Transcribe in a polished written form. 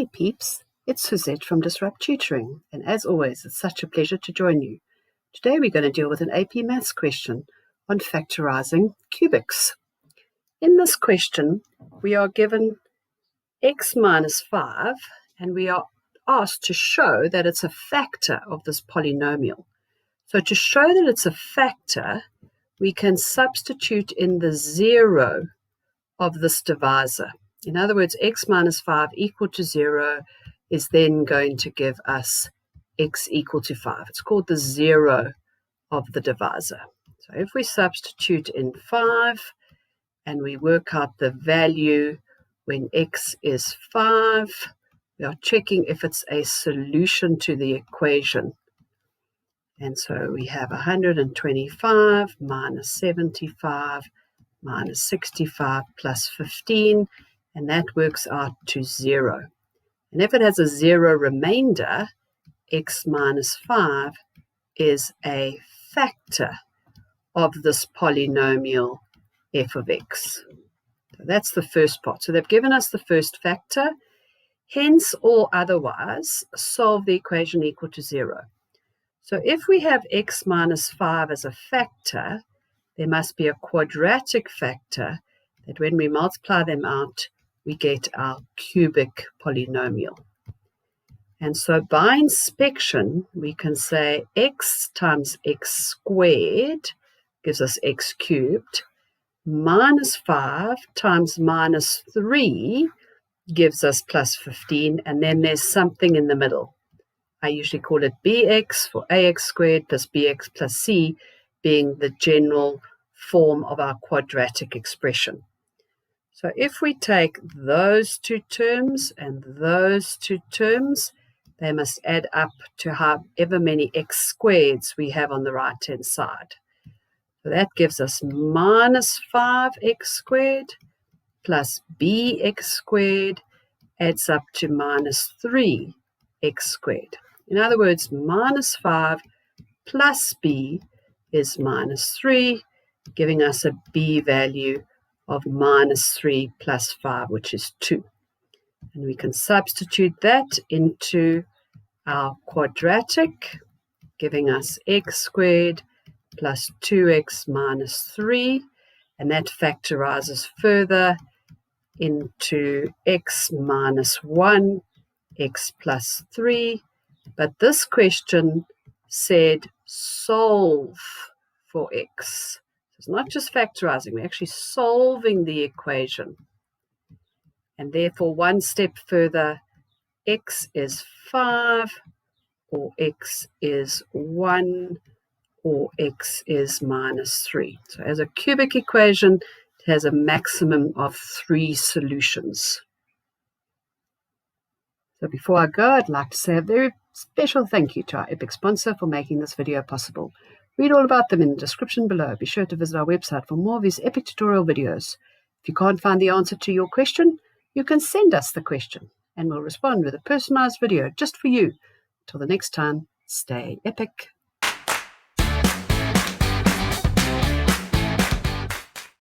Hey peeps, it's Suzette from Disrupt Tutoring, and as always, it's such a pleasure to join you. Today we're going to deal with an AP Maths question on factorizing cubics. In this question, we are given x minus 5, and we are asked to show that it's a factor of this polynomial. So to show that it's a factor, we can substitute in the 0 of this divisor. In other words, x minus 5 equal to 0 is then going to give us x equal to 5. It's called the 0 of the divisor. So if we substitute in 5 and we work out the value when x is 5, we are checking if it's a solution to the equation. And so we have 125 minus 75 minus 65 plus 15. And that works out to 0. And if it has a 0 remainder, x minus 5 is a factor of this polynomial f of x. So that's the first part. So they've given us the first factor. Hence or otherwise, solve the equation equal to 0. So if we have x minus 5 as a factor, there must be a quadratic factor that when we multiply them out, we get our cubic polynomial. And so by inspection, we can say x times x squared gives us x cubed, minus 5 times minus 3 gives us plus 15, and then there's something in the middle. I usually call it bx for ax squared plus bx plus c being the general form of our quadratic expression. So if we take those two terms and those two terms, they must add up to however many x squareds we have on the right-hand side. So that gives us minus 5x squared plus bx squared adds up to minus 3x squared. In other words, minus 5 plus b is minus 3, giving us a b value of minus 3 plus 5, which is 2. And we can substitute that into our quadratic, giving us x squared plus 2x minus 3. And that factorizes further into x minus 1, x plus 3. But this question said solve for x. It's not just factorizing, we're actually solving the equation. And therefore, one step further, x is 5, or x is 1, or x is minus 3. So as a cubic equation, it has a maximum of 3 solutions. So before I go, I'd like to say a very special thank you to our epic sponsor for making this video possible. Read all about them in the description below. Be sure to visit our website for more of these epic tutorial videos. If you can't find the answer to your question, you can send us the question and we'll respond with a personalized video just for you. Till the next time, stay epic.